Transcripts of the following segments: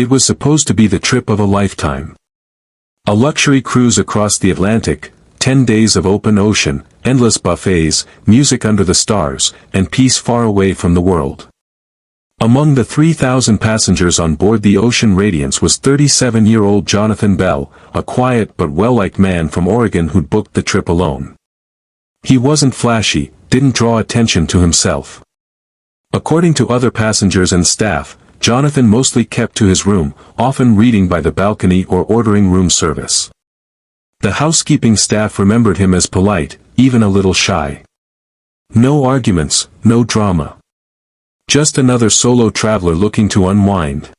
It was supposed to be the trip of a lifetime. A luxury cruise across the Atlantic, 10 days of open ocean, endless buffets, music under the stars, and peace far away from the world. Among the 3,000 passengers on board the Ocean Radiance was 37-year-old Jonathan Bell, a quiet but well-liked man from Oregon who'd booked the trip alone. He wasn't flashy, didn't draw attention to himself. According to other passengers and staff, Jonathan mostly kept to his room, often reading by the balcony or ordering room service. The housekeeping staff remembered him as polite, even a little shy. No arguments, no drama. Just another solo traveler looking to unwind.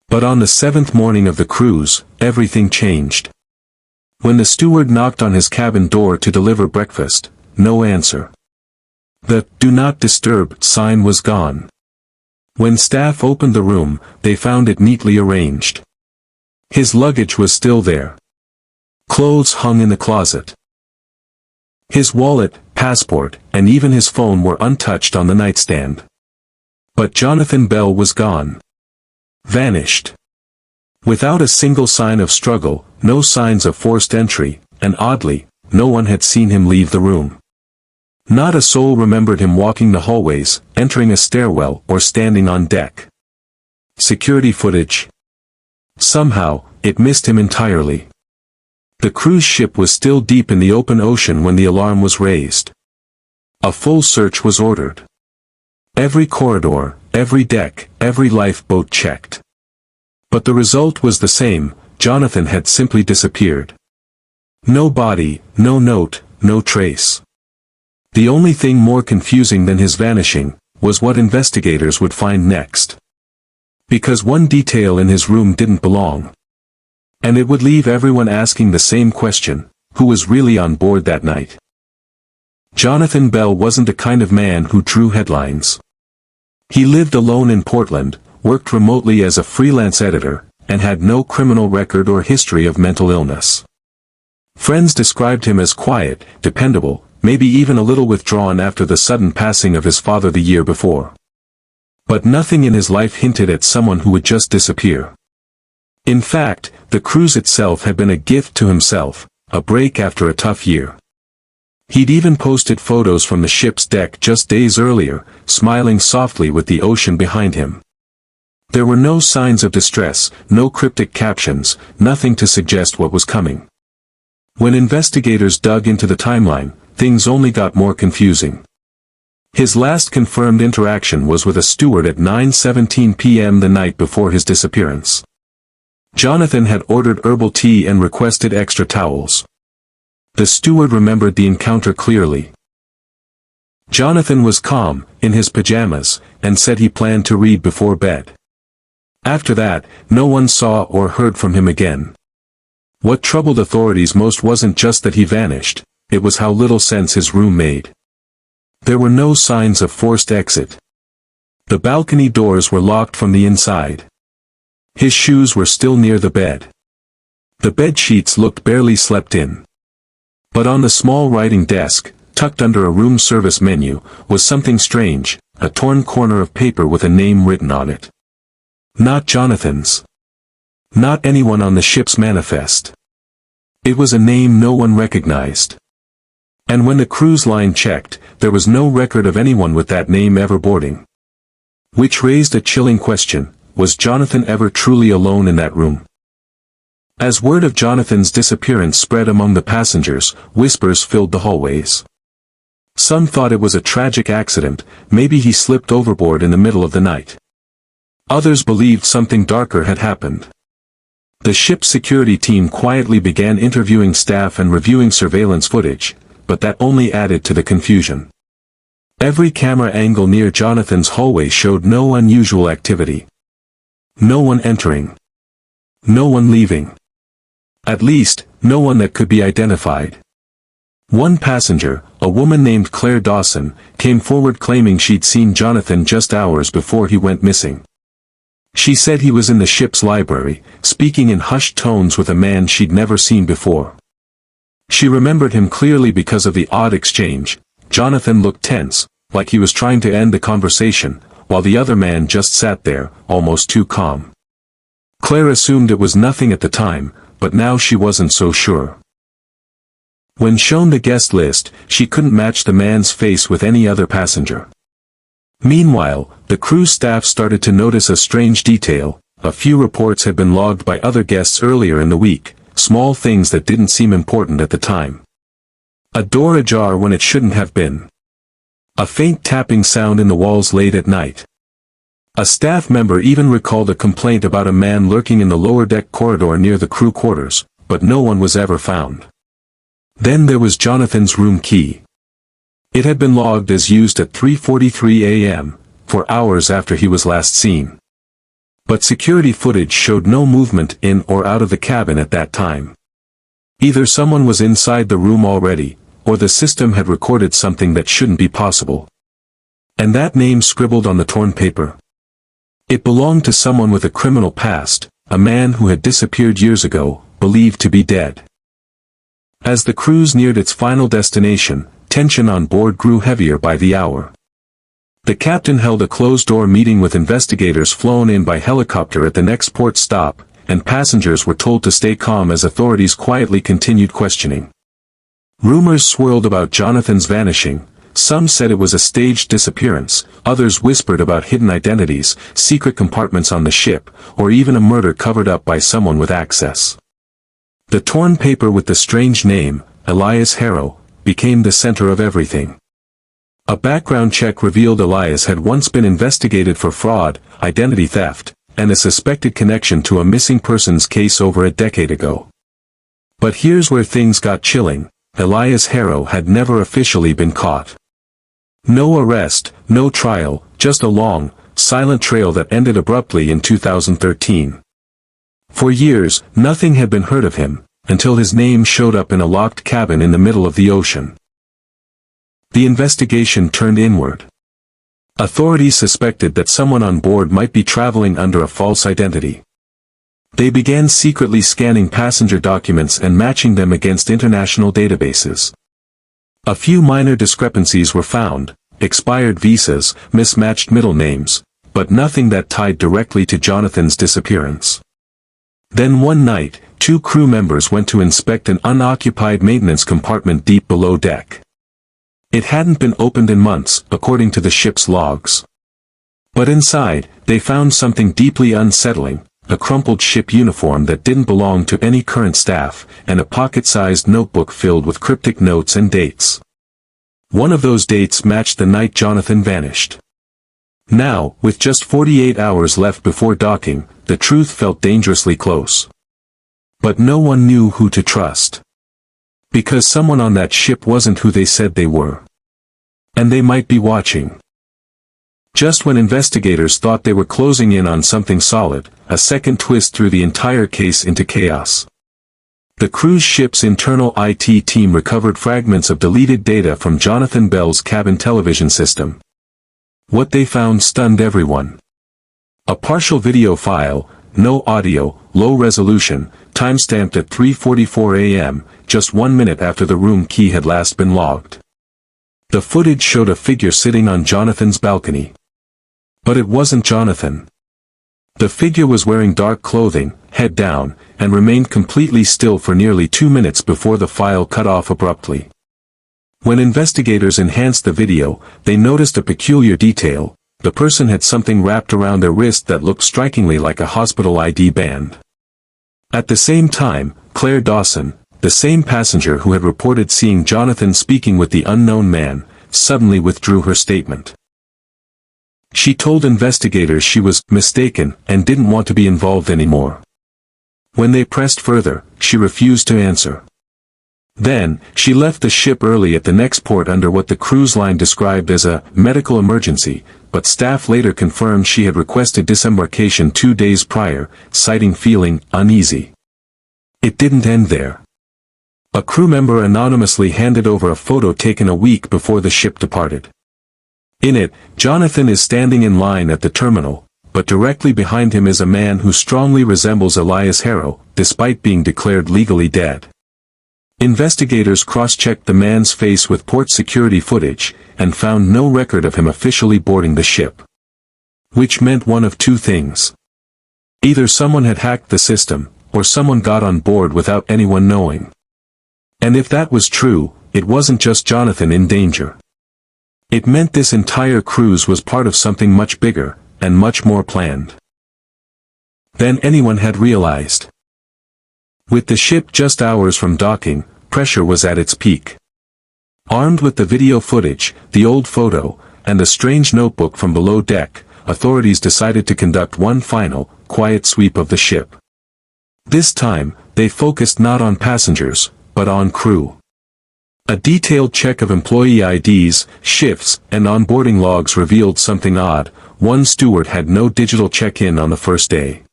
But on the 7th morning of the cruise, everything changed. When the steward knocked on his cabin door to deliver breakfast, no answer. The "Do Not Disturb" sign was gone. When staff opened the room, they found it neatly arranged. His luggage was still there. Clothes hung in the closet. His wallet, passport, and even his phone were untouched on the nightstand. But Jonathan Bell was gone. Vanished. Without a single sign of struggle, no signs of forced entry, and oddly, no one had seen him leave the room. Not a soul remembered him walking the hallways, entering a stairwell, or standing on deck. Security footage. Somehow, it missed him entirely. The cruise ship was still deep in the open ocean when the alarm was raised. A full search was ordered. Every corridor, every deck, every lifeboat checked. But the result was the same: Jonathan had simply disappeared. No body, no note, no trace. The only thing more confusing than his vanishing was what investigators would find next. Because one detail in his room didn't belong. And it would leave everyone asking the same question: who was really on board that night? Jonathan Bell wasn't the kind of man who drew headlines. He lived alone in Portland, worked remotely as a freelance editor, and had no criminal record or history of mental illness. Friends described him as quiet, dependable, maybe even a little withdrawn after the sudden passing of his father the year before. But nothing in his life hinted at someone who would just disappear. In fact, the cruise itself had been a gift to himself, a break after a tough year. He'd even posted photos from the ship's deck just days earlier, smiling softly with the ocean behind him. There were no signs of distress, no cryptic captions, nothing to suggest what was coming. When investigators dug into the timeline, things only got more confusing. His last confirmed interaction was with a steward at 9:17 p.m. the night before his disappearance. Jonathan had ordered herbal tea and requested extra towels. The steward remembered the encounter clearly. Jonathan was calm, in his pajamas, and said he planned to read before bed. After that, no one saw or heard from him again. What troubled authorities most wasn't just that he vanished, it was how little sense his room made. There were no signs of forced exit. The balcony doors were locked from the inside. His shoes were still near the bed. The bed sheets looked barely slept in. But on the small writing desk, tucked under a room service menu, was something strange, a torn corner of paper with a name written on it. Not Jonathan's. Not anyone on the ship's manifest. It was a name no one recognized. And when the cruise line checked, there was no record of anyone with that name ever boarding. Which raised a chilling question: was Jonathan ever truly alone in that room? As word of Jonathan's disappearance spread among the passengers, whispers filled the hallways. Some thought it was a tragic accident, maybe he slipped overboard in the middle of the night. Others believed something darker had happened. The ship's security team quietly began interviewing staff and reviewing surveillance footage, but that only added to the confusion. Every camera angle near Jonathan's hallway showed no unusual activity. No one entering. No one leaving. At least, no one that could be identified. One passenger, a woman named Claire Dawson, came forward claiming she'd seen Jonathan just hours before he went missing. She said he was in the ship's library, speaking in hushed tones with a man she'd never seen before. She remembered him clearly because of the odd exchange. Jonathan looked tense, like he was trying to end the conversation, while the other man just sat there, almost too calm. Claire assumed it was nothing at the time, but now she wasn't so sure. When shown the guest list, she couldn't match the man's face with any other passenger. Meanwhile, the cruise staff started to notice a strange detail. A few reports had been logged by other guests earlier in the week, small things that didn't seem important at the time. A door ajar when it shouldn't have been. A faint tapping sound in the walls late at night. A staff member even recalled a complaint about a man lurking in the lower deck corridor near the crew quarters, but no one was ever found. Then there was Jonathan's room key. It had been logged as used at 3:43 a.m., 4 hours after he was last seen. But security footage showed no movement in or out of the cabin at that time. Either someone was inside the room already, or the system had recorded something that shouldn't be possible. And that name scribbled on the torn paper. It belonged to someone with a criminal past, a man who had disappeared years ago, believed to be dead. As the cruise neared its final destination, tension on board grew heavier by the hour. The captain held a closed-door meeting with investigators flown in by helicopter at the next port stop, and passengers were told to stay calm as authorities quietly continued questioning. Rumors swirled about Jonathan's vanishing. Some said it was a staged disappearance, others whispered about hidden identities, secret compartments on the ship, or even a murder covered up by someone with access. The torn paper with the strange name, Elias Harrow, became the center of everything. A background check revealed Elias had once been investigated for fraud, identity theft, and a suspected connection to a missing persons case over a decade ago. But here's where things got chilling. Elias Harrow had never officially been caught. No arrest, no trial, just a long, silent trail that ended abruptly in 2013. For years, nothing had been heard of him, until his name showed up in a locked cabin in the middle of the ocean. The investigation turned inward. Authorities suspected that someone on board might be traveling under a false identity. They began secretly scanning passenger documents and matching them against international databases. A few minor discrepancies were found, expired visas, mismatched middle names, but nothing that tied directly to Jonathan's disappearance. Then one night, 2 crew members went to inspect an unoccupied maintenance compartment deep below deck. It hadn't been opened in months, according to the ship's logs. But inside, they found something deeply unsettling, a crumpled ship uniform that didn't belong to any current staff, and a pocket-sized notebook filled with cryptic notes and dates. One of those dates matched the night Jonathan vanished. Now, with just 48 hours left before docking, the truth felt dangerously close. But no one knew who to trust. Because someone on that ship wasn't who they said they were. And they might be watching. Just when investigators thought they were closing in on something solid, a second twist threw the entire case into chaos. The cruise ship's internal IT team recovered fragments of deleted data from Jonathan Bell's cabin television system. What they found stunned everyone. A partial video file, no audio, low resolution, timestamped at 3:44 a.m., just 1 minute after the room key had last been logged. The footage showed a figure sitting on Jonathan's balcony. But it wasn't Jonathan. The figure was wearing dark clothing, head down, and remained completely still for nearly 2 minutes before the file cut off abruptly. When investigators enhanced the video, they noticed a peculiar detail. The person had something wrapped around their wrist that looked strikingly like a hospital ID band. At the same time, Claire Dawson, the same passenger who had reported seeing Jonathan speaking with the unknown man, suddenly withdrew her statement. She told investigators she was mistaken and didn't want to be involved anymore. When they pressed further, she refused to answer. Then, she left the ship early at the next port under what the cruise line described as a medical emergency, but staff later confirmed she had requested disembarkation 2 days prior, citing feeling uneasy. It didn't end there. A crew member anonymously handed over a photo taken a week before the ship departed. In it, Jonathan is standing in line at the terminal, but directly behind him is a man who strongly resembles Elias Harrow, despite being declared legally dead. Investigators cross-checked the man's face with port security footage, and found no record of him officially boarding the ship. Which meant one of two things. Either someone had hacked the system, or someone got on board without anyone knowing. And if that was true, it wasn't just Jonathan in danger. It meant this entire cruise was part of something much bigger, and much more planned than anyone had realized. With the ship just hours from docking, pressure was at its peak. Armed with the video footage, the old photo, and the strange notebook from below deck, authorities decided to conduct one final, quiet sweep of the ship. This time, they focused not on passengers, but on crew. A detailed check of employee IDs, shifts, and onboarding logs revealed something odd. One steward had no digital check-in on the first day.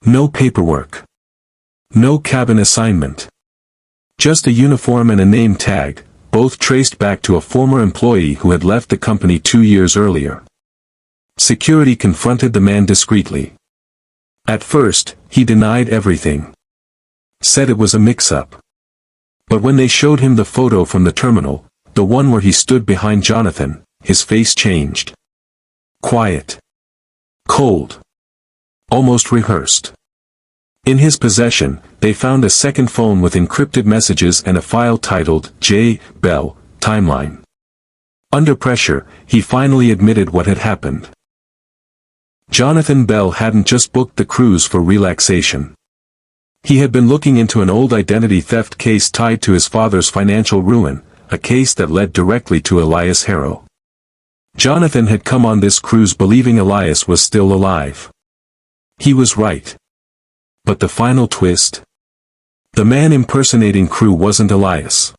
No paperwork. No cabin assignment. Just a uniform and a name tag, both traced back to a former employee who had left the company 2 years earlier. Security confronted the man discreetly. At first, he denied everything. Said it was a mix-up. But when they showed him the photo from the terminal, the one where he stood behind Jonathan, his face changed. Quiet. Cold. Almost rehearsed. In his possession, they found a second phone with encrypted messages and a file titled J. Bell, Timeline. Under pressure, he finally admitted what had happened. Jonathan Bell hadn't just booked the cruise for relaxation. He had been looking into an old identity theft case tied to his father's financial ruin, a case that led directly to Elias Harrow. Jonathan had come on this cruise believing Elias was still alive. He was right. But the final twist? The man impersonating crew wasn't Elias.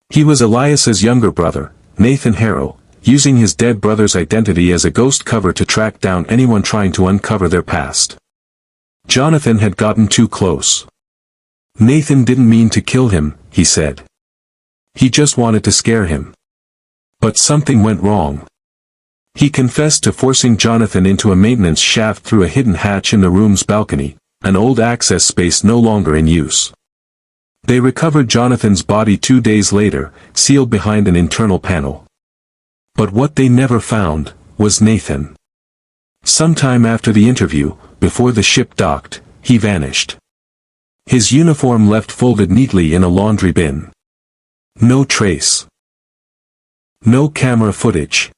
He was Elias's younger brother, Nathan Harrow, using his dead brother's identity as a ghost cover to track down anyone trying to uncover their past. Jonathan had gotten too close. Nathan didn't mean to kill him, he said. He just wanted to scare him. But something went wrong. He confessed to forcing Jonathan into a maintenance shaft through a hidden hatch in the room's balcony, an old access space no longer in use. They recovered Jonathan's body 2 days later, sealed behind an internal panel. But what they never found was Nathan. Sometime after the interview, before the ship docked, he vanished. His uniform left folded neatly in a laundry bin. No trace. No camera footage.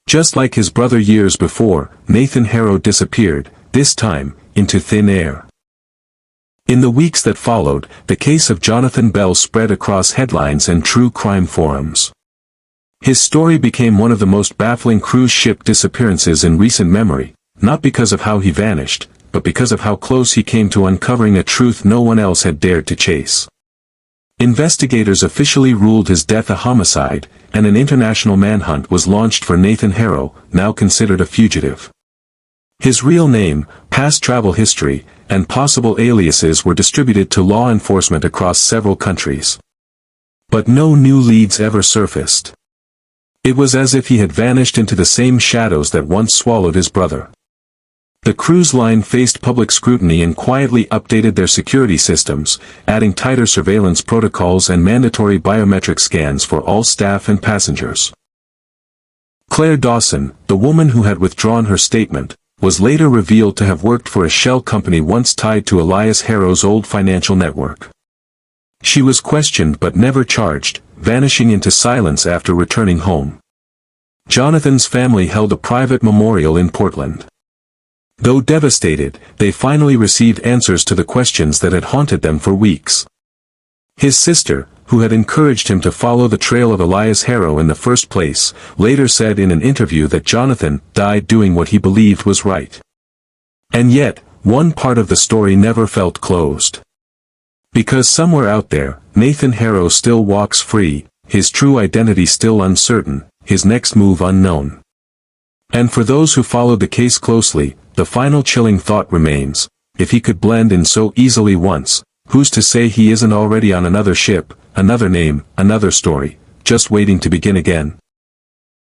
Just like his brother years before, Nathan Harrow disappeared, this time, into thin air. In the weeks that followed, the case of Jonathan Bell spread across headlines and true crime forums. His story became one of the most baffling cruise ship disappearances in recent memory, not because of how he vanished, but because of how close he came to uncovering a truth no one else had dared to chase. Investigators officially ruled his death a homicide, and an international manhunt was launched for Nathan Harrow, now considered a fugitive. His real name, past travel history, and possible aliases were distributed to law enforcement across several countries. But no new leads ever surfaced. It was as if he had vanished into the same shadows that once swallowed his brother. The cruise line faced public scrutiny and quietly updated their security systems, adding tighter surveillance protocols and mandatory biometric scans for all staff and passengers. Claire Dawson, the woman who had withdrawn her statement, was later revealed to have worked for a shell company once tied to Elias Harrow's old financial network. She was questioned but never charged, vanishing into silence after returning home. Jonathan's family held a private memorial in Portland. Though devastated, they finally received answers to the questions that had haunted them for weeks. His sister, who had encouraged him to follow the trail of Elias Harrow in the first place, later said in an interview that Jonathan died doing what he believed was right. And yet, one part of the story never felt closed. Because somewhere out there, Nathan Harrow still walks free, his true identity still uncertain, his next move unknown. And for those who followed the case closely, the final chilling thought remains: if he could blend in so easily once, who's to say he isn't already on another ship, another name, another story, just waiting to begin again?